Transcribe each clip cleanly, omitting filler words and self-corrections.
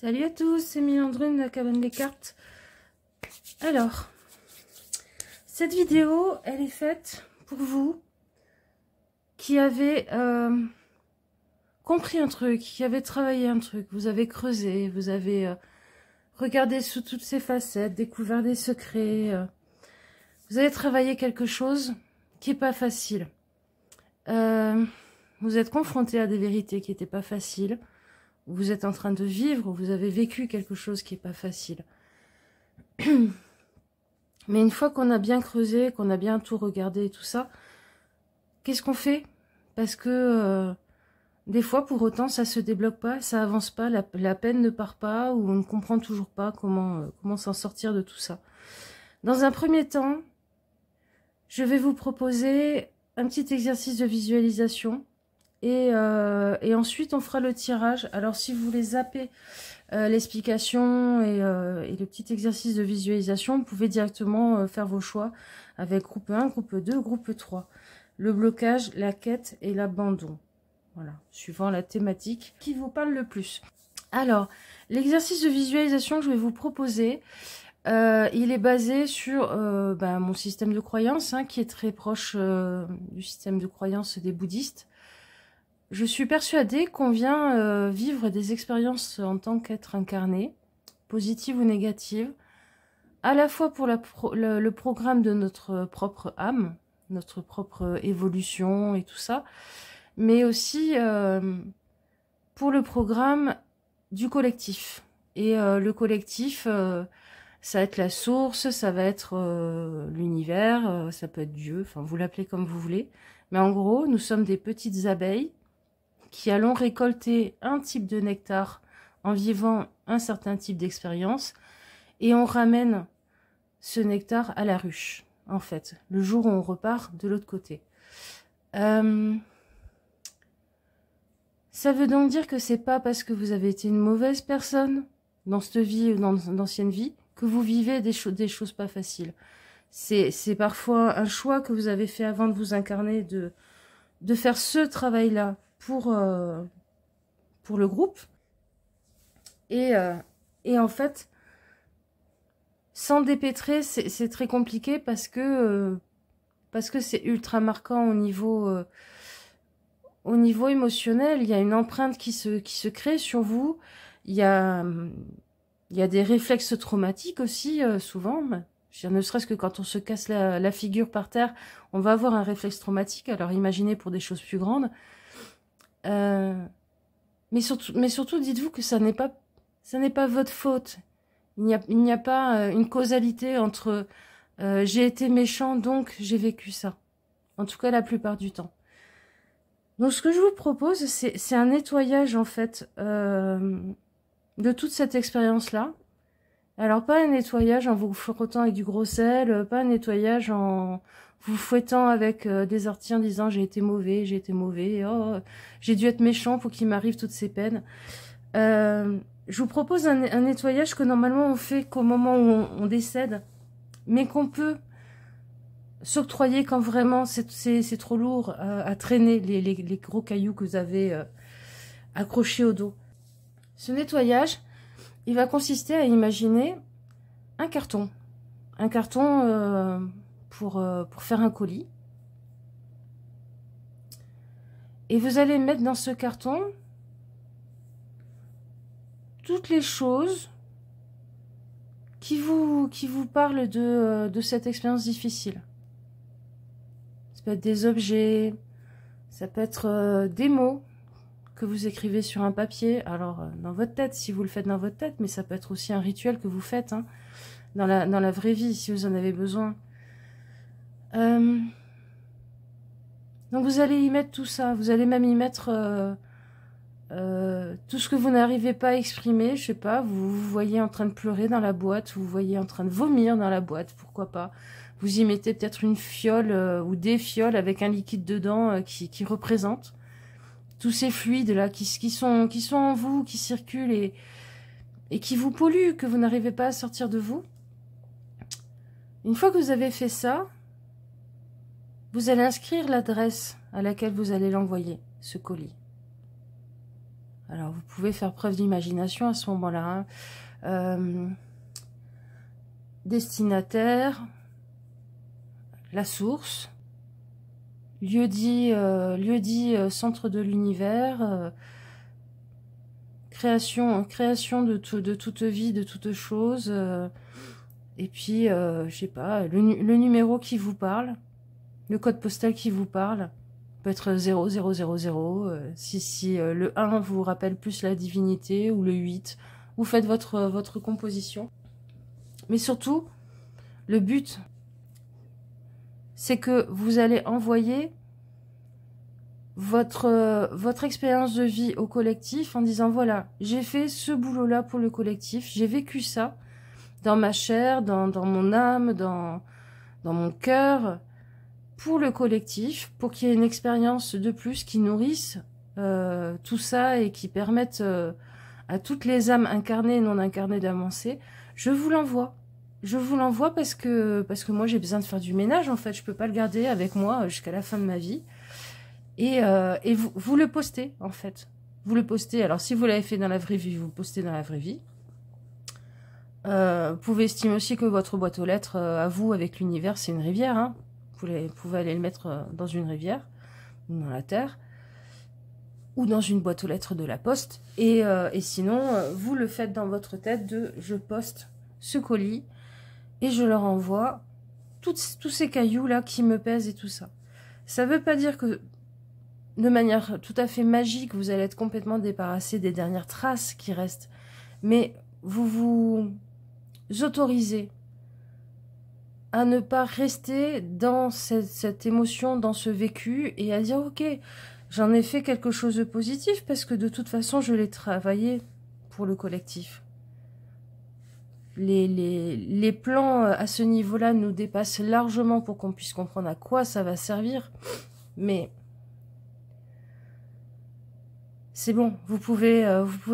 Salut à tous, c'est Mélandrine de la cabane des cartes. Alors, cette vidéo, elle est faite pour vous qui avez compris un truc, qui avez travaillé un truc, vous avez creusé, vous avez regardé sous toutes ses facettes, découvert des secrets, vous avez travaillé quelque chose qui n'est pas facile. Vous êtes confronté à des vérités qui n'étaient pas faciles. Vous êtes en train de vivre, vous avez vécu quelque chose qui n'est pas facile. Mais une fois qu'on a bien creusé, qu'on a bien tout regardé et tout ça, qu'est-ce qu'on fait? Parce que des fois, pour autant, ça se débloque pas, ça avance pas, la peine ne part pas, ou on ne comprend toujours pas comment s'en sortir de tout ça. Dans un premier temps, je vais vous proposer un petit exercice de visualisation. Et ensuite, on fera le tirage. Alors, si vous voulez zapper l'explication et le petit exercice de visualisation, vous pouvez directement faire vos choix avec groupe 1, groupe 2, groupe 3. Le blocage, la quête et l'abandon. Voilà, suivant la thématique qui vous parle le plus. Alors, l'exercice de visualisation que je vais vous proposer, il est basé sur mon système de croyance, qui est très proche du système de croyance des bouddhistes. Je suis persuadée qu'on vient vivre des expériences en tant qu'être incarné, positives ou négatives, à la fois pour le programme de notre propre âme, notre propre évolution et tout ça, mais aussi pour le programme du collectif. Et le collectif, ça va être la source, ça va être l'univers, ça peut être Dieu, enfin vous l'appelez comme vous voulez. Mais en gros, nous sommes des petites abeilles qui allons récolter un type de nectar en vivant un certain type d'expérience, et on ramène ce nectar à la ruche, en fait, le jour où on repart de l'autre côté. Ça veut donc dire que c'est pas parce que vous avez été une mauvaise personne dans cette vie ou dans d'ancienne vie que vous vivez des choses pas faciles. C'est parfois un choix que vous avez fait avant de vous incarner, de faire ce travail-là pour le groupe, et en fait s'en dépêtrer c'est très compliqué parce que c'est ultra marquant au niveau émotionnel. Il y a une empreinte qui se crée sur vous, il y a des réflexes traumatiques aussi, souvent. Ne serait-ce que quand on se casse la figure par terre, on va avoir un réflexe traumatique, alors imaginez pour des choses plus grandes. Mais surtout, dites-vous que ça n'est pas votre faute. Il n'y a pas une causalité entre j'ai été méchant, donc j'ai vécu ça. En tout cas, la plupart du temps. Donc, ce que je vous propose, c'est un nettoyage, en fait, de toute cette expérience-là. Alors, pas un nettoyage en vous frottant avec du gros sel, pas un nettoyage en vous fouettant avec des orties en disant j'ai été mauvais, oh, j'ai dû être méchant pour qu'il m'arrive toutes ces peines. Je vous propose un nettoyage que normalement on fait qu'au moment où on décède, mais qu'on peut s'octroyer quand vraiment c'est trop lourd à traîner les gros cailloux que vous avez accrochés au dos. Ce nettoyage, il va consister à imaginer un carton. Un carton pour faire un colis. Et vous allez mettre dans ce carton toutes les choses qui vous parlent de cette expérience difficile. Ça peut être des objets, ça peut être des mots que vous écrivez sur un papier, alors dans votre tête, si vous le faites dans votre tête, mais ça peut être aussi un rituel que vous faites dans la vraie vie, si vous en avez besoin. Donc vous allez y mettre tout ça, vous allez même y mettre tout ce que vous n'arrivez pas à exprimer, je sais pas, vous voyez en train de pleurer dans la boîte, vous voyez en train de vomir dans la boîte, pourquoi pas. Vous y mettez peut-être une fiole ou des fioles avec un liquide dedans qui représente tous ces fluides là qui sont en vous, qui circulent et qui vous polluent, que vous n'arrivez pas à sortir de vous. Une fois que vous avez fait ça, vous allez inscrire l'adresse à laquelle vous allez l'envoyer, ce colis. Alors, vous pouvez faire preuve d'imagination à ce moment-là. Hein. Destinataire, la source, lieu-dit centre de l'univers, création de toute vie, de toute chose, et puis, je sais pas, le numéro qui vous parle, le code postal qui vous parle, peut être 0000, si le 1 vous rappelle plus la divinité, ou le 8, vous faites votre composition. Mais surtout, le but, c'est que vous allez envoyer votre expérience de vie au collectif en disant, voilà, j'ai fait ce boulot-là pour le collectif, j'ai vécu ça dans ma chair, dans mon âme, dans mon cœur, pour le collectif, pour qu'il y ait une expérience de plus qui nourrisse tout ça et qui permette à toutes les âmes incarnées et non incarnées d'avancer. Je vous l'envoie. Je vous l'envoie parce que moi j'ai besoin de faire du ménage en fait. Je peux pas le garder avec moi jusqu'à la fin de ma vie. Et vous le postez en fait. Vous le postez. Alors si vous l'avez fait dans la vraie vie, vous le postez dans la vraie vie. Vous pouvez estimer aussi que votre boîte aux lettres à vous avec l'univers c'est une rivière. Hein. Vous pouvez aller le mettre dans une rivière ou dans la terre ou dans une boîte aux lettres de la poste. Et sinon vous le faites dans votre tête de je poste ce colis. Et je leur envoie tous ces cailloux-là qui me pèsent et tout ça. Ça ne veut pas dire que, de manière tout à fait magique, vous allez être complètement débarrassé des dernières traces qui restent. Mais vous vous autorisez à ne pas rester dans cette émotion, dans ce vécu, et à dire, ok, j'en ai fait quelque chose de positif, parce que de toute façon, je l'ai travaillé pour le collectif. Les plans à ce niveau-là nous dépassent largement pour qu'on puisse comprendre à quoi ça va servir. Mais c'est bon, vous pouvez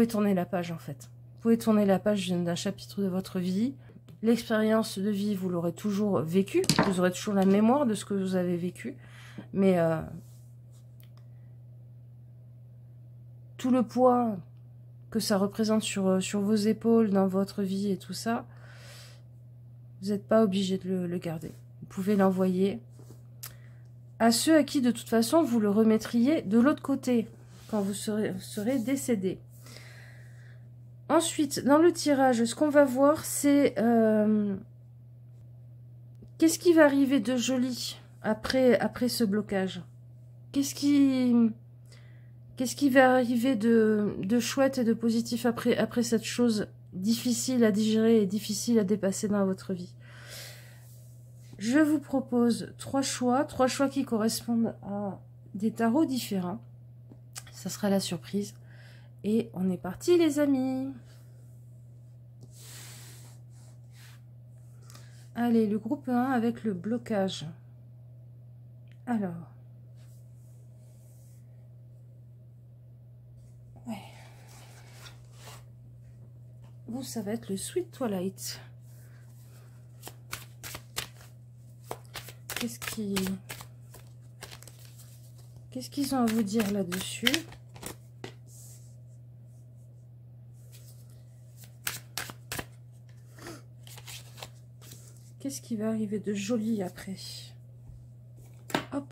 tourner la page en fait. Vous pouvez tourner la page d'un chapitre de votre vie. L'expérience de vie, vous l'aurez toujours vécue. Vous aurez toujours la mémoire de ce que vous avez vécu. Mais tout le poids que ça représente sur vos épaules, dans votre vie et tout ça, vous n'êtes pas obligé de le garder. Vous pouvez l'envoyer à ceux à qui, de toute façon, vous le remettriez de l'autre côté, quand vous serez décédé. Ensuite, dans le tirage, ce qu'on va voir, c'est qu'est-ce qui va arriver de joli après ce blocage? Qu'est-ce qui va arriver de chouette et de positif après cette chose difficile à digérer et difficile à dépasser dans votre vie? Je vous propose trois choix qui correspondent à des tarots différents. Ça sera la surprise. Et on est parti les amis. Allez, le groupe 1 avec le blocage. Alors. Vous, ça va être le Sweet Twilight. Qu'est-ce qu'ils ont à vous dire là-dessus? Qu'est-ce qui va arriver de joli après? Hop.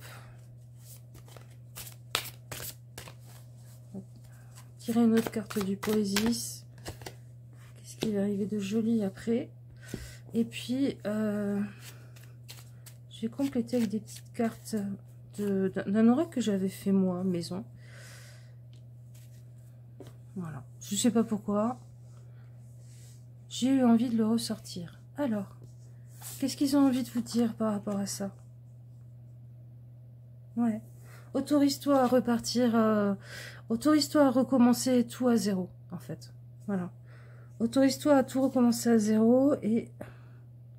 Tirer une autre carte du Poésis. Qu'est-ce qui va arriver de joli après? Et puis, j'ai complété avec des petites cartes d'un oracle que j'avais fait moi, maison. Voilà. Je sais pas pourquoi. J'ai eu envie de le ressortir. Alors, qu'est-ce qu'ils ont envie de vous dire par rapport à ça? Ouais. Autorise-toi à repartir, autorise-toi à recommencer tout à zéro, en fait. Voilà. Autorise-toi à tout recommencer à zéro et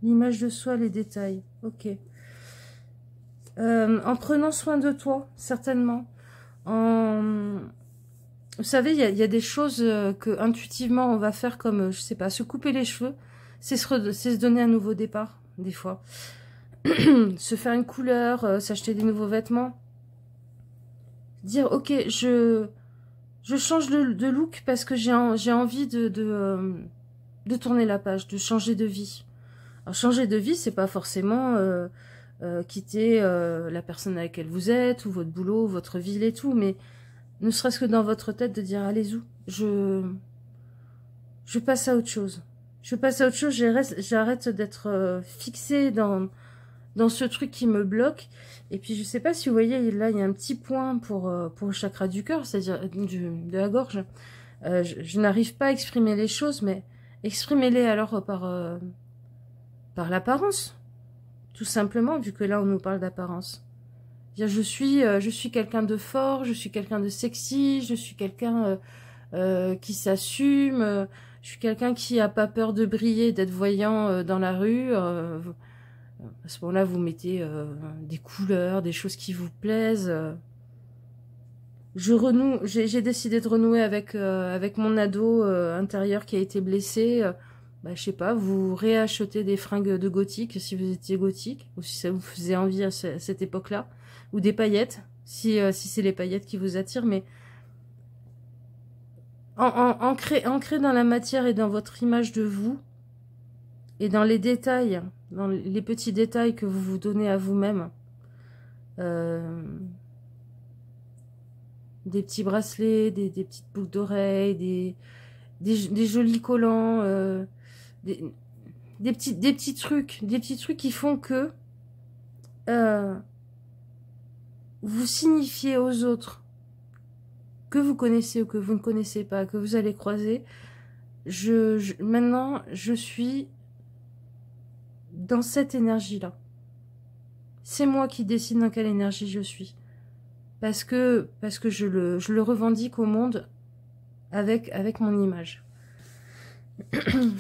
l'image de soi, les détails. Ok. En prenant soin de toi, certainement. Vous savez, il y a des choses que intuitivement on va faire comme, je sais pas, se couper les cheveux. C'est se donner un nouveau départ, des fois. Se faire une couleur, s'acheter des nouveaux vêtements. Dire, ok, je Je change de look parce que j'ai envie de tourner la page, de changer de vie. Alors, changer de vie, c'est pas forcément quitter la personne avec laquelle vous êtes, ou votre boulot, votre ville et tout, mais ne serait-ce que dans votre tête de dire, allez, zou, je passe à autre chose. Je passe à autre chose, j'arrête d'être fixée dans ce truc qui me bloque. Et puis, je sais pas si vous voyez, là, il y a un petit point pour le chakra du cœur, c'est-à-dire de la gorge. Je n'arrive pas à exprimer les choses, mais exprimez-les alors par l'apparence. Tout simplement, vu que là, on nous parle d'apparence. Je suis quelqu'un de fort, je suis quelqu'un de sexy, je suis quelqu'un qui s'assume, je suis quelqu'un qui a pas peur de briller, d'être voyant dans la rue. À ce moment-là, vous mettez des couleurs, des choses qui vous plaisent. J'ai décidé de renouer avec mon ado intérieur qui a été blessé. Je sais pas, vous réachetez des fringues de gothique si vous étiez gothique, ou si ça vous faisait envie à cette époque-là, ou des paillettes, si c'est les paillettes qui vous attirent, mais ancré dans la matière et dans votre image de vous, et dans les détails, dans les petits détails que vous vous donnez à vous-même. Des petits bracelets, des petites boucles d'oreilles, des jolis collants, des petits trucs qui font que vous signifiez aux autres que vous connaissez ou que vous ne connaissez pas, que vous allez croiser. Maintenant, je suis dans cette énergie-là. C'est moi qui décide dans quelle énergie je suis. Parce que je le revendique au monde avec mon image.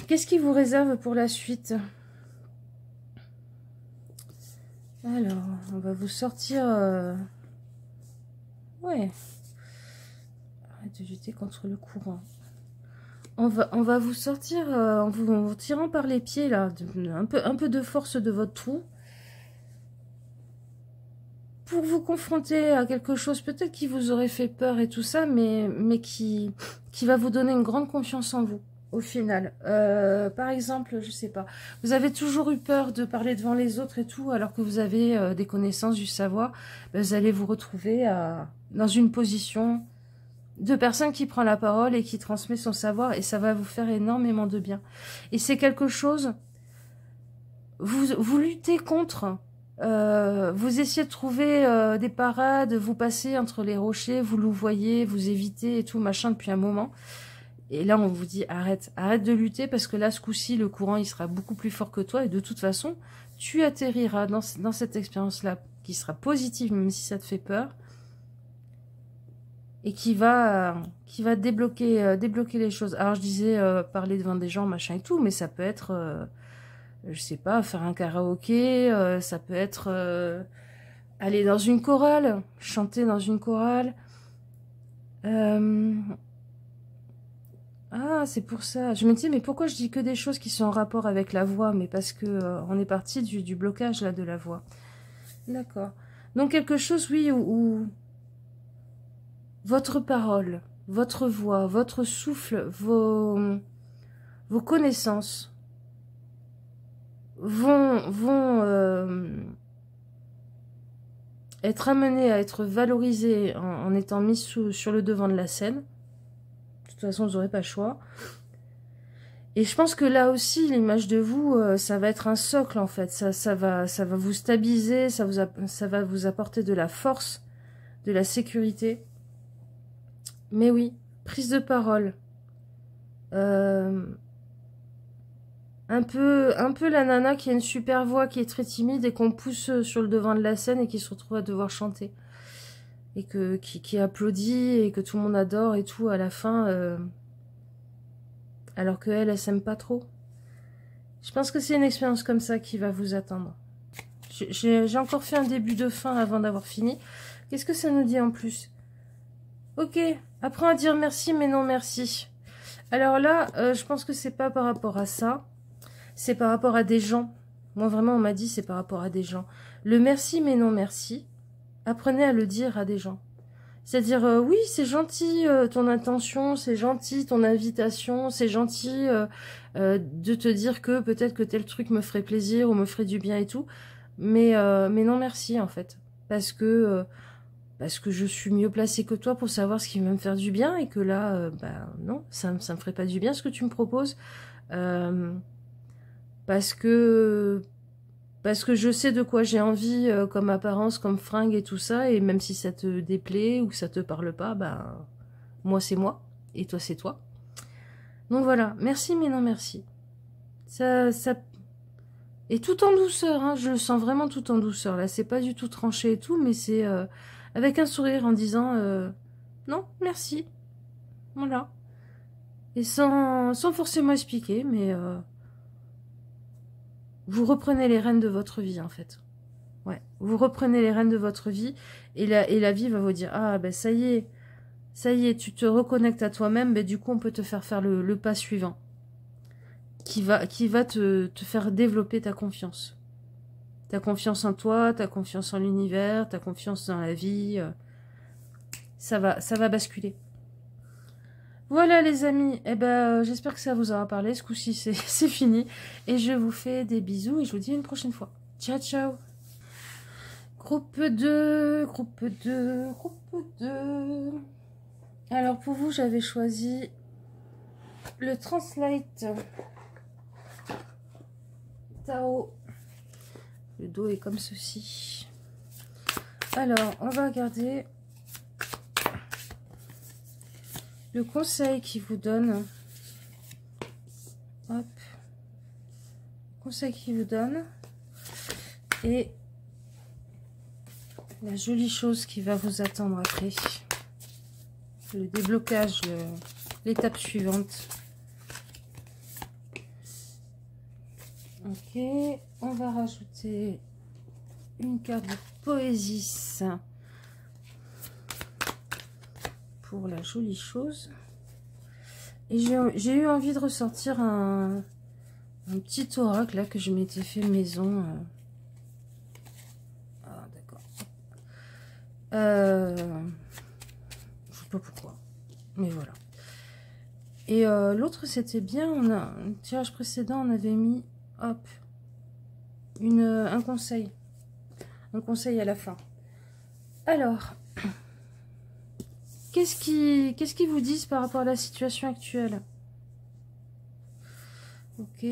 Qu'est-ce qui vous réserve pour la suite? Alors, on va vous sortir... Ouais. Arrête de jeter contre le courant. On va vous sortir en vous tirant par les pieds, là, un peu de force de votre trou. Pour vous confronter à quelque chose peut-être qui vous aurait fait peur et tout ça, mais qui va vous donner une grande confiance en vous, au final. Par exemple, je sais pas, vous avez toujours eu peur de parler devant les autres et tout, alors que vous avez des connaissances, du savoir, vous allez vous retrouver dans une position de personne qui prend la parole et qui transmet son savoir, et ça va vous faire énormément de bien. Et c'est quelque chose, vous luttez contre... vous essayez de trouver des parades, vous passez entre les rochers, vous louvoyez, vous évitez et tout, machin, depuis un moment. Et là, on vous dit, arrête de lutter, parce que là, ce coup-ci, le courant, il sera beaucoup plus fort que toi, et de toute façon, tu atterriras dans cette expérience-là, qui sera positive, même si ça te fait peur, et qui va débloquer les choses. Alors, je disais, parler devant des gens, machin et tout, mais ça peut être... je sais pas, faire un karaoké, ça peut être aller dans une chorale, chanter dans une chorale. Ah, c'est pour ça. Je me disais, mais pourquoi je dis que des choses qui sont en rapport avec la voix? Mais parce que on est parti du blocage là de la voix. D'accord. Donc quelque chose, oui, où votre parole, votre voix, votre souffle, vos connaissances vont être amenés à être valorisés en étant mis sur le devant de la scène. De toute façon, vous n'aurez pas le choix. Et je pense que là aussi, l'image de vous, ça va être un socle, en fait. Ça va vous stabiliser, ça va vous apporter de la force, de la sécurité. Mais oui, prise de parole. Un peu la nana qui a une super voix, qui est très timide et qu'on pousse sur le devant de la scène et qui se retrouve à devoir chanter. Et qui applaudit et que tout le monde adore et tout à la fin, alors qu'elle s'aime pas trop. Je pense que c'est une expérience comme ça qui va vous attendre. J'ai encore fait un début de fin avant d'avoir fini. Qu'est-ce que ça nous dit en plus? Ok, apprends à dire merci mais non merci. Alors là, je pense que c'est pas par rapport à ça. C'est par rapport à des gens. Moi, vraiment, on m'a dit c'est par rapport à des gens. Le merci mais non merci, apprenez à le dire à des gens. C'est-à-dire, oui, c'est gentil ton intention, c'est gentil ton invitation, c'est gentil de te dire que peut-être que tel truc me ferait plaisir ou me ferait du bien et tout. Mais non merci, en fait. Parce que je suis mieux placée que toi pour savoir ce qui va me faire du bien et que là, bah non, ça me ferait pas du bien ce que tu me proposes. Euh, parce que je sais de quoi j'ai envie comme apparence, comme fringue et tout ça, et même si ça te déplaît ou que ça te parle pas, bah moi c'est moi, et toi c'est toi. Donc voilà, merci mais non merci. Ça... Et tout en douceur, hein, je le sens vraiment tout en douceur, là, c'est pas du tout tranché et tout, mais c'est avec un sourire en disant non, merci, voilà. Et sans forcément expliquer, mais vous reprenez les rênes de votre vie en fait. Ouais, vous reprenez les rênes de votre vie et la vie va vous dire ah ben ça y est, tu te reconnectes à toi-même, ben du coup on peut te faire le pas suivant qui va te faire développer ta confiance. Ta confiance en toi, ta confiance en l'univers, ta confiance dans la vie, ça va basculer. Voilà les amis, eh ben j'espère que ça vous aura parlé, ce coup-ci c'est fini et je vous fais des bisous et je vous dis à une prochaine fois. Ciao ciao. Groupe 2, groupe 2, groupe 2. Alors pour vous, j'avais choisi le Translate Tao. Le dos est comme ceci. Alors, on va regarder le conseil qu'il vous donne. Hop. Conseil qu'il vous donne. Et la jolie chose qui va vous attendre après. Le déblocage, l'étape suivante. Ok, on va rajouter une carte de Poésis pour la jolie chose. Et j'ai eu envie de ressortir un petit oracle là que je m'étais fait maison. Ah d'accord. Je sais pas pourquoi, mais voilà. Et l'autre c'était bien. On a un tirage précédent, on avait mis hop un conseil. Un conseil à la fin. Alors, qu'est-ce qu'ils vous disent par rapport à la situation actuelle? Ok.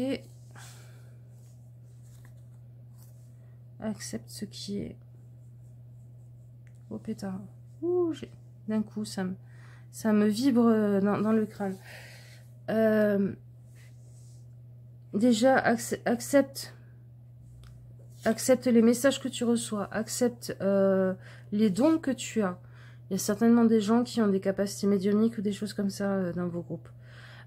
Accepte ce qui est. Oh pétard. Ouh, d'un coup, ça me vibre dans le crâne. Déjà, accepte les messages que tu reçois. Accepte les dons que tu as. Il y a certainement des gens qui ont des capacités médiumniques ou des choses comme ça dans vos groupes.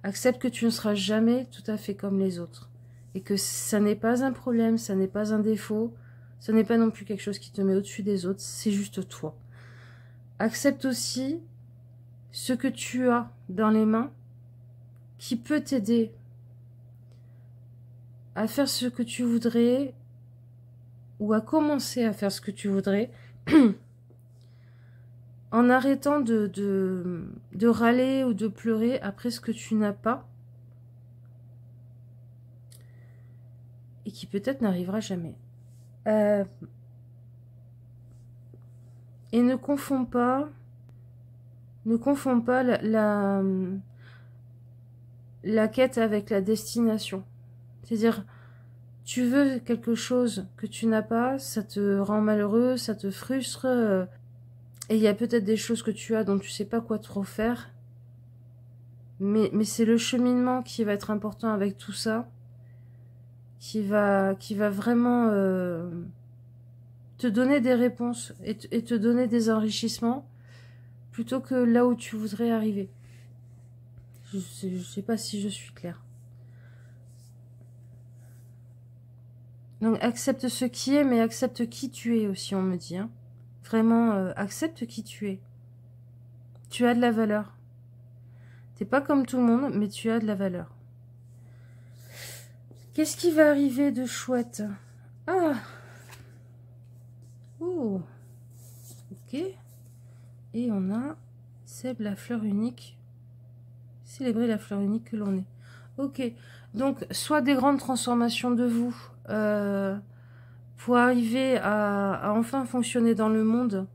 Accepte que tu ne seras jamais tout à fait comme les autres. Et que ça n'est pas un problème, ça n'est pas un défaut. Ce n'est pas non plus quelque chose qui te met au-dessus des autres. C'est juste toi. Accepte aussi ce que tu as dans les mains qui peut t'aider à faire ce que tu voudrais ou à commencer à faire ce que tu voudrais en arrêtant de râler ou de pleurer après ce que tu n'as pas et qui peut-être n'arrivera jamais. Et ne confonds pas la quête avec la destination. C'est-à-dire, tu veux quelque chose que tu n'as pas, ça te rend malheureux, ça te frustre, et il y a peut-être des choses que tu as dont tu sais pas quoi trop faire, mais c'est le cheminement qui va être important avec tout ça, qui va vraiment te donner des réponses et te donner des enrichissements, plutôt que là où tu voudrais arriver. Je sais pas si je suis claire. Donc, accepte ce qui est, mais accepte qui tu es aussi, on me dit. Hein. Vraiment, accepte qui tu es. Tu as de la valeur. T'es pas comme tout le monde, mais tu as de la valeur. Qu'est-ce qui va arriver de chouette? Ah! Oh! Ok. Et on a Seb, la fleur unique. Célébrer la fleur unique que l'on est. Ok. Donc, soit des grandes transformations de vous pour arriver à enfin fonctionner dans le monde.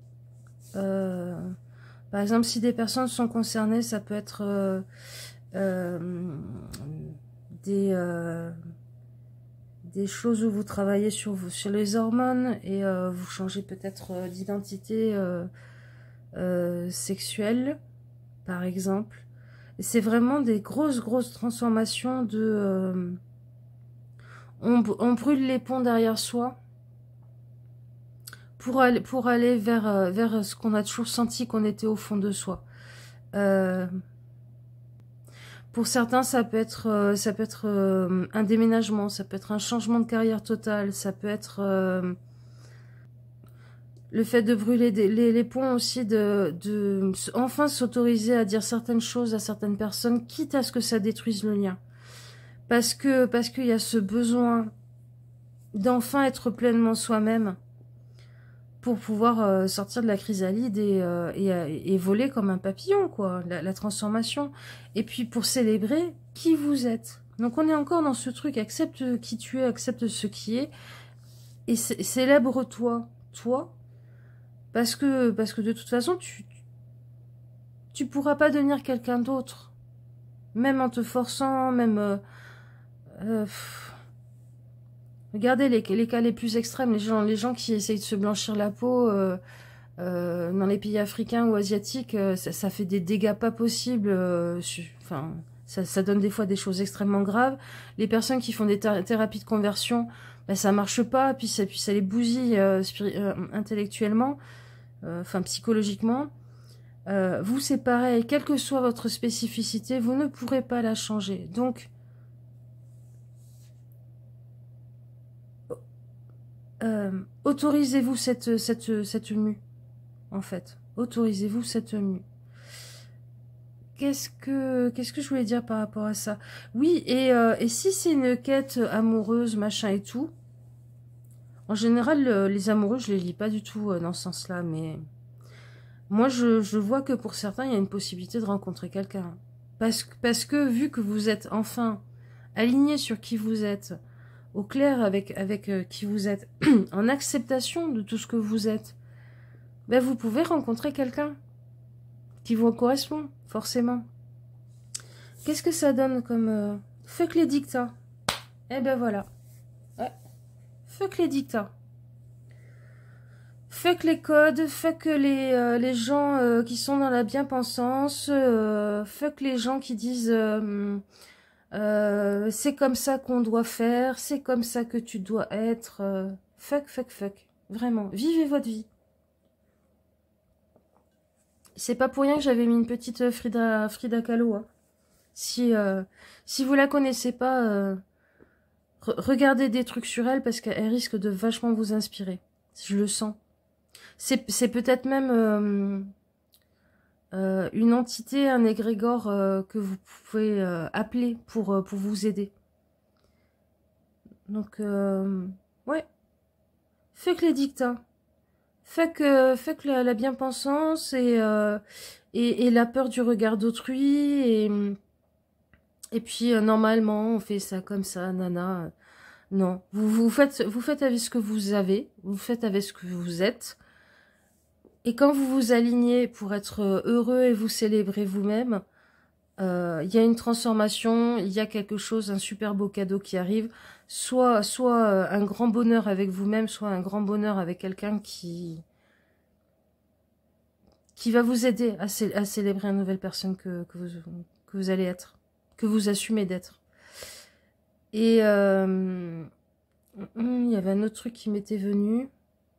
Par exemple, si des personnes sont concernées, ça peut être des choses où vous travaillez sur les hormones et vous changez peut-être d'identité sexuelle, par exemple. C'est vraiment des grosses transformations de... on brûle les ponts derrière soi pour aller vers ce qu'on a toujours senti qu'on était au fond de soi. Pour certains, ça peut être un déménagement, ça peut être un changement de carrière total, ça peut être le fait de brûler les ponts aussi, de enfin s'autoriser à dire certaines choses à certaines personnes, quitte à ce que ça détruise le lien. Parce qu'il y a ce besoin d'enfin être pleinement soi-même pour pouvoir sortir de la chrysalide et voler comme un papillon, quoi, la transformation. Et puis pour célébrer qui vous êtes. Donc on est encore dans ce truc, accepte qui tu es, accepte ce qui est, et célèbre-toi, toi, parce que de toute façon, tu pourras pas devenir quelqu'un d'autre. Même en te forçant, même... regardez les cas les plus extrêmes, les gens qui essayent de se blanchir la peau dans les pays africains ou asiatiques, ça fait des dégâts pas possibles. Enfin, ça donne des fois des choses extrêmement graves. Les personnes qui font des thérapies de conversion, ben, ça marche pas, puis ça les bousille intellectuellement, enfin psychologiquement. Vous, c'est pareil, quelle que soit votre spécificité, vous ne pourrez pas la changer. Donc, autorisez-vous cette mue, en fait. Autorisez-vous cette mue. Qu'est-ce que je voulais dire par rapport à ça? Oui, et si c'est une quête amoureuse, machin et tout, en général, les amoureux, je les lis pas du tout dans ce sens-là, mais moi, je vois que pour certains, il y a une possibilité de rencontrer quelqu'un. Parce que vu que vous êtes enfin aligné sur qui vous êtes, au clair avec qui vous êtes, en acceptation de tout ce que vous êtes, ben vous pouvez rencontrer quelqu'un qui vous correspond, forcément. Qu'est-ce que ça donne comme... fuck les dictats. Eh ben voilà. Ouais. Fuck les dictats. Fuck les codes, fuck les gens qui sont dans la bien-pensance, fuck les gens qui disent c'est comme ça qu'on doit faire, c'est comme ça que tu dois être. Fuck. Vraiment, vivez votre vie. C'est pas pour rien que j'avais mis une petite Frida Kahlo. Hein. Si vous la connaissez pas, regardez des trucs sur elle parce qu'elle risque de vachement vous inspirer. Je le sens. C'est peut-être même une entité, un égrégore que vous pouvez appeler pour vous aider. Donc, ouais. Fuck les dictats. Fuck la bien-pensance et la peur du regard d'autrui. Et puis, normalement, on fait ça comme ça, nana. Non, vous faites avec ce que vous avez, vous faites avec ce que vous êtes. Et quand vous vous alignez pour être heureux et vous célébrez vous-même, il y a une transformation, il y a quelque chose, un super beau cadeau qui arrive. Soit un grand bonheur avec vous-même, soit un grand bonheur avec quelqu'un qui va vous aider à célébrer une nouvelle personne que vous allez être, que vous assumez d'être. Et il y avait un autre truc qui m'était venu.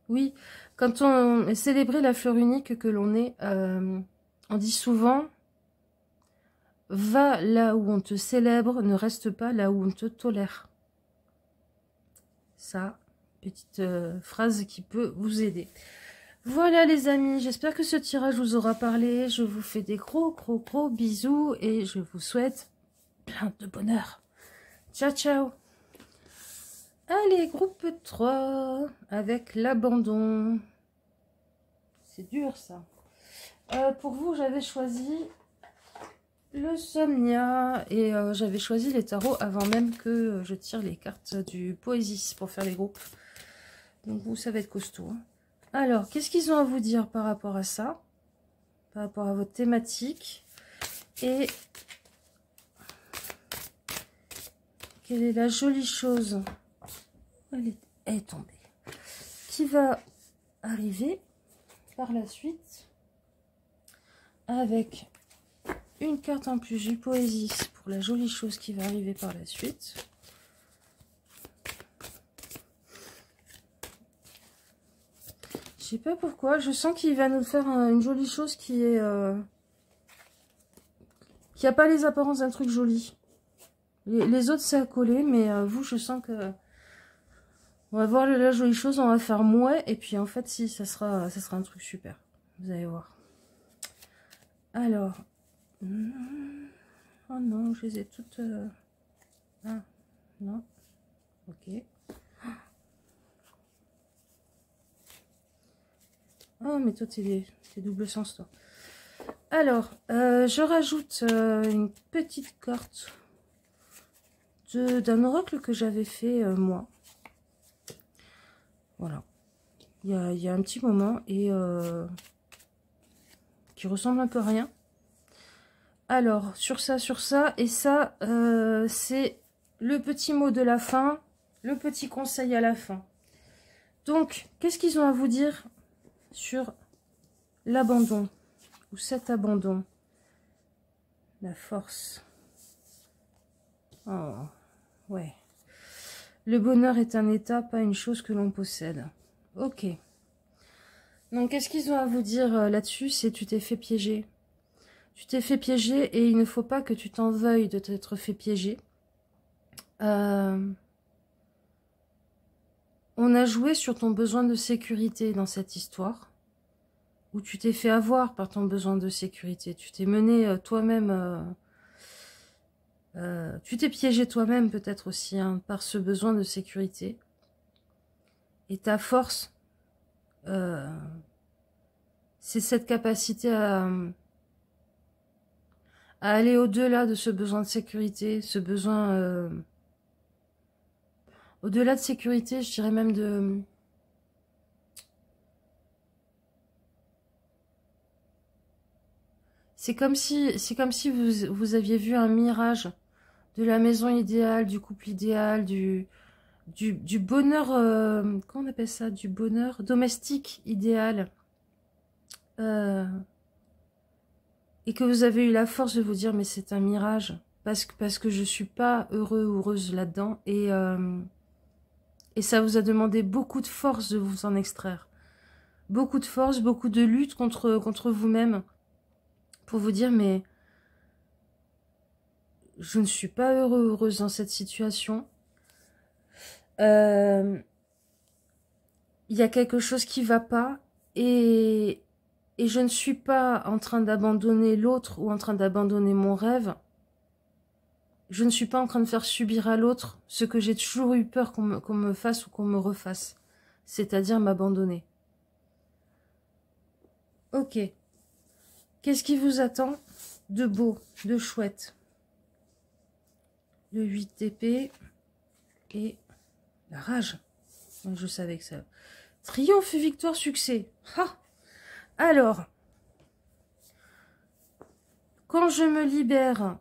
Oui, quand on célébrait la fleur unique que l'on est, on dit souvent « Va là où on te célèbre, ne reste pas là où on te tolère ». Ça, petite phrase qui peut vous aider. Voilà les amis, j'espère que ce tirage vous aura parlé. Je vous fais des gros bisous et je vous souhaite plein de bonheur. Ciao, ciao. Allez, groupe 3, avec l'abandon. C'est dur, ça. Pour vous, j'avais choisi le Somnia et j'avais choisi les tarots avant même que je tire les cartes du Poésis pour faire les groupes. Donc vous, ça va être costaud. Hein. Alors, qu'est-ce qu'ils ont à vous dire par rapport à ça? Par rapport à votre thématique? Et quelle est la jolie chose? Elle est tombée. Qui va arriver par la suite avec une carte en plus du Poésis pour la jolie chose qui va arriver par la suite. Je sais pas pourquoi, je sens qu'il va nous faire une jolie chose qui est qui a pas les apparences d'un truc joli. Les autres c'est à coller, mais vous je sens que on va voir la jolie chose, on va faire mouais et puis en fait si ça sera un truc super. Vous allez voir. Alors, oh non, je les ai toutes. Ah non, ok. Oh, mais toi, t'es double sens, toi. Alors, je rajoute une petite carte d'un oracle que j'avais fait, moi. Voilà. Il y a un petit moment et qui ressemble un peu à rien. Alors, sur ça, et ça, c'est le petit mot de la fin, le petit conseil à la fin. Donc, qu'est-ce qu'ils ont à vous dire sur l'abandon ou cet abandon? La force. Oh, ouais. Le bonheur est un état, pas une chose que l'on possède. Ok. Donc, qu'est-ce qu'ils ont à vous dire là-dessus? C'est tu t'es fait piéger. Tu t'es fait piéger et il ne faut pas que tu t'en veuilles de t'être fait piéger. On a joué sur ton besoin de sécurité dans cette histoire. Où tu t'es fait avoir par ton besoin de sécurité. Tu t'es mené toi-même... tu t'es piégé toi-même peut-être aussi hein, par ce besoin de sécurité. Et ta force, c'est cette capacité à aller au-delà de ce besoin de sécurité, ce besoin... au-delà de sécurité, je dirais même de... C'est comme si vous aviez vu un mirage de la maison idéale, du couple idéal, du bonheur, comment on appelle ça? Du bonheur domestique idéal. Et que vous avez eu la force de vous dire, mais c'est un mirage. Parce que je suis pas heureux ou heureuse là-dedans. Et ça vous a demandé beaucoup de force de vous en extraire. Beaucoup de force, beaucoup de lutte contre vous-même. Pour vous dire, mais je ne suis pas heureux, heureuse dans cette situation. Il y a quelque chose qui va pas. Et je ne suis pas en train d'abandonner l'autre ou en train d'abandonner mon rêve. Je ne suis pas en train de faire subir à l'autre ce que j'ai toujours eu peur qu'on me fasse ou qu'on me refasse. C'est-à-dire m'abandonner. Ok. Qu'est-ce qui vous attend de beau, de chouette? Le 8 d'épée et la rage. Je savais que ça... Triomphe, victoire, succès. Ha! Alors, quand je me libère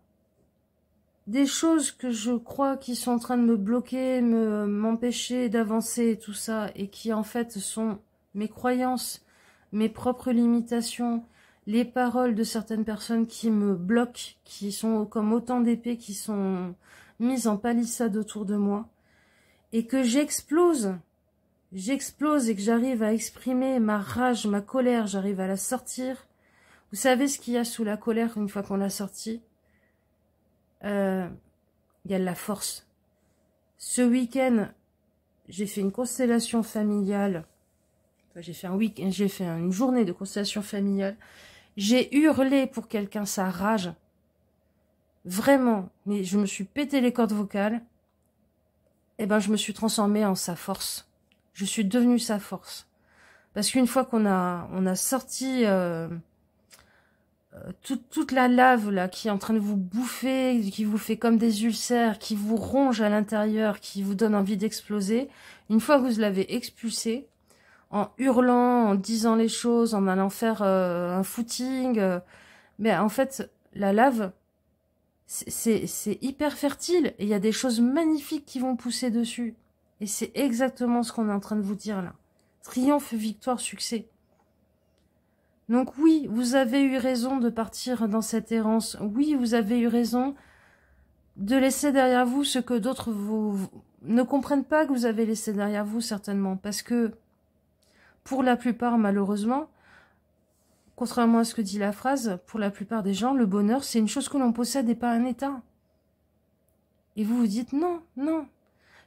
des choses que je crois qui sont en train de me bloquer, m'empêcher d'avancer, tout ça, et qui en fait sont mes croyances, mes propres limitations, les paroles de certaines personnes qui me bloquent, qui sont comme autant d'épées qui sont mises en palissade autour de moi, et que j'explose et que j'arrive à exprimer ma rage, ma colère, j'arrive à la sortir. Vous savez ce qu'il y a sous la colère une fois qu'on l'a sortie? Il y a de la force. Ce week-end, j'ai fait une constellation familiale. Enfin, j'ai fait une journée de constellation familiale. J'ai hurlé pour quelqu'un sa rage. Vraiment. Mais je me suis pété les cordes vocales. Et ben, je me suis transformée en sa force. Je suis devenue sa force. Parce qu'une fois qu'on a sorti toute la lave là qui est en train de vous bouffer, qui vous fait comme des ulcères, qui vous ronge à l'intérieur, qui vous donne envie d'exploser, une fois que vous l'avez expulsé, en hurlant, en disant les choses, en allant faire un footing, mais en fait, la lave, c'est hyper fertile, et il y a des choses magnifiques qui vont pousser dessus. Et c'est exactement ce qu'on est en train de vous dire là. Triomphe, victoire, succès. Donc oui, vous avez eu raison de partir dans cette errance. Oui, vous avez eu raison de laisser derrière vous ce que d'autres vous ne comprennent pas que vous avez laissé derrière vous, certainement. Parce que, pour la plupart, malheureusement, contrairement à ce que dit la phrase, pour la plupart des gens, le bonheur, c'est une chose que l'on possède et pas un état. Et vous vous dites non, non.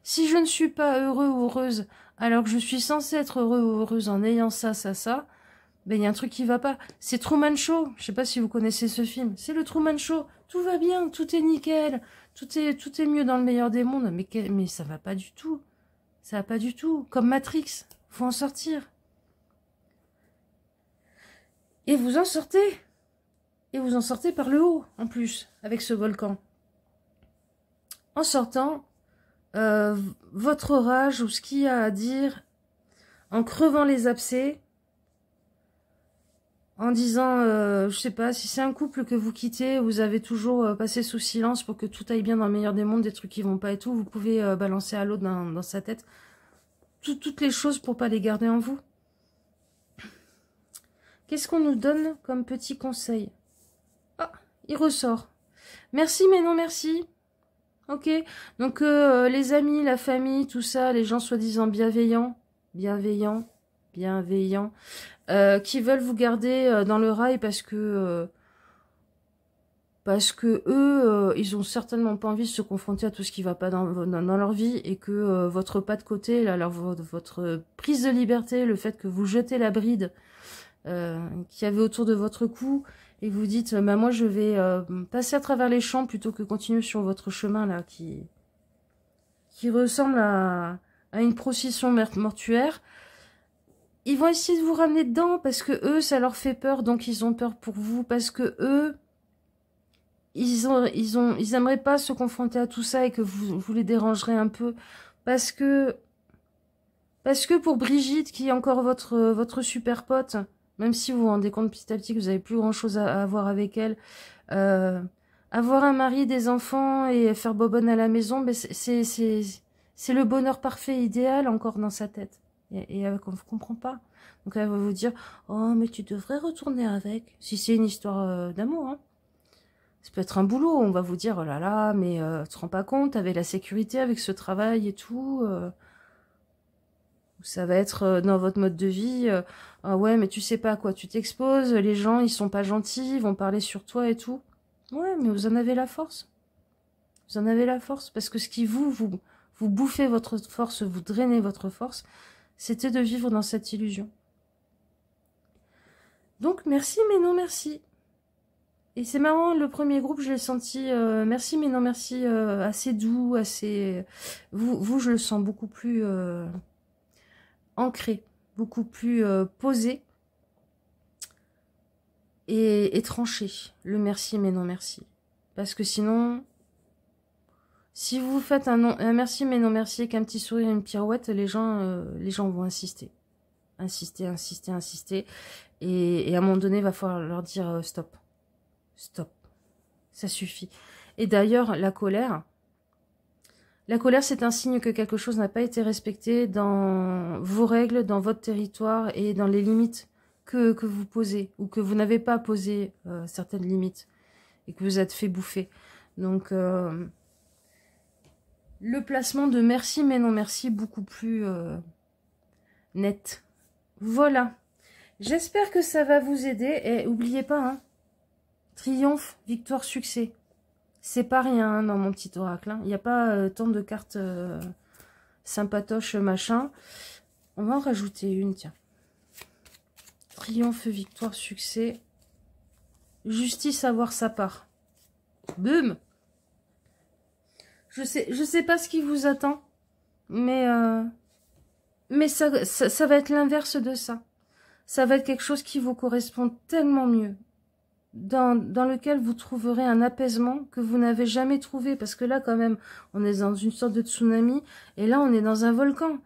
Si je ne suis pas heureux ou heureuse, alors que je suis censée être heureux ou heureuse en ayant ça, ça, ça, ben il y a un truc qui va pas. C'est Truman Show. Je sais pas si vous connaissez ce film. C'est le Truman Show. Tout va bien, tout est nickel, tout est mieux dans le meilleur des mondes. Mais ça va pas du tout. Ça va pas du tout. Comme Matrix. Faut en sortir. Et vous en sortez. Et vous en sortez par le haut, en plus, avec ce volcan. En sortant, votre rage ou ce qu'il y a à dire, en crevant les abcès, en disant, je sais pas, si c'est un couple que vous quittez, vous avez toujours passé sous silence pour que tout aille bien dans le meilleur des mondes, des trucs qui vont pas et tout, vous pouvez balancer à l'autre dans sa tête toutes les choses pour pas les garder en vous. Qu'est-ce qu'on nous donne comme petit conseil? Ah, il ressort. Merci, mais non merci. Ok, donc les amis, la famille, tout ça, les gens soi-disant bienveillants, qui veulent vous garder dans le rail parce que eux, ils ont certainement pas envie de se confronter à tout ce qui va pas dans leur vie et que votre pas de côté, là, votre prise de liberté, le fait que vous jetez la bride qu'il y avait autour de votre cou et vous dites, bah, moi je vais passer à travers les champs plutôt que continuer sur votre chemin là qui ressemble à une procession mortuaire. Ils vont essayer de vous ramener dedans parce que eux, ça leur fait peur, donc ils ont peur pour vous, parce que eux, ils aimeraient pas se confronter à tout ça et que vous les dérangerez un peu, parce que pour Brigitte, qui est encore votre super pote, même si vous vous rendez compte petit à petit que vous avez plus grand chose à voir avec elle, avoir un mari, des enfants et faire bobonne à la maison, ben c'est le bonheur parfait, idéal encore dans sa tête. Et elle ne comprend pas. Donc elle va vous dire, oh mais tu devrais retourner avec, si c'est une histoire d'amour. Hein. Ça peut être un boulot, on va vous dire, oh là là, mais tu te rends pas compte, avec la sécurité, avec ce travail et tout... Ça va être dans votre mode de vie, ah ouais, mais tu sais pas à quoi tu t'exposes, les gens, ils sont pas gentils, ils vont parler sur toi et tout. Ouais, mais vous en avez la force. Vous en avez la force, parce que ce qui vous bouffez votre force, vous drainez votre force, c'était de vivre dans cette illusion. Donc, merci, mais non merci. Et c'est marrant, le premier groupe, je l'ai senti, merci, mais non merci, assez doux, assez... Vous, je le sens beaucoup plus... ancré, beaucoup plus posé et tranché. Le merci mais non merci. Parce que sinon, si vous faites un merci mais non merci avec un petit sourire et une pirouette, les gens vont insister. Insister. Et à un moment donné, il va falloir leur dire stop. Stop. Ça suffit. Et d'ailleurs, la colère, c'est un signe que quelque chose n'a pas été respecté dans vos règles, dans votre territoire et dans les limites que vous posez ou que vous n'avez pas posé certaines limites et que vous êtes fait bouffer. Donc, le placement de merci mais non merci beaucoup plus net. Voilà. J'espère que ça va vous aider et n'oubliez pas, hein, triomphe, victoire, succès. C'est pas rien hein, dans mon petit oracle. Il n'y a pas tant de cartes sympatoches, machin. On va en rajouter une, tiens. Triomphe, victoire, succès. Justice, avoir sa part. Boum. Je sais pas ce qui vous attend. Mais ça va être l'inverse de ça. Ça va être quelque chose qui vous correspond tellement mieux. dans lequel vous trouverez un apaisement que vous n'avez jamais trouvé. Parce que là, quand même, on est dans une sorte de tsunami. Et là, on est dans un volcan.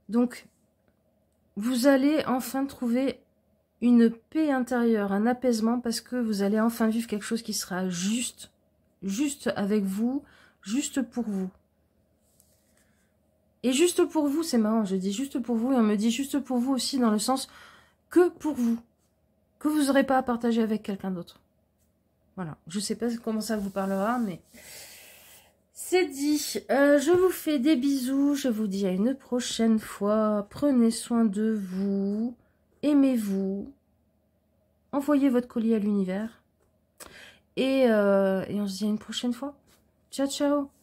Donc, vous allez enfin trouver une paix intérieure, un apaisement, parce que vous allez enfin vivre quelque chose qui sera juste avec vous, juste pour vous. Et juste pour vous, c'est marrant, je dis juste pour vous, et on me dit juste pour vous aussi dans le sens que pour vous, que vous n'aurez pas à partager avec quelqu'un d'autre. Voilà, je sais pas comment ça vous parlera, mais c'est dit. Je vous fais des bisous, je vous dis à une prochaine fois. Prenez soin de vous, aimez-vous, envoyez votre colis à l'univers. Et on se dit à une prochaine fois. Ciao, ciao!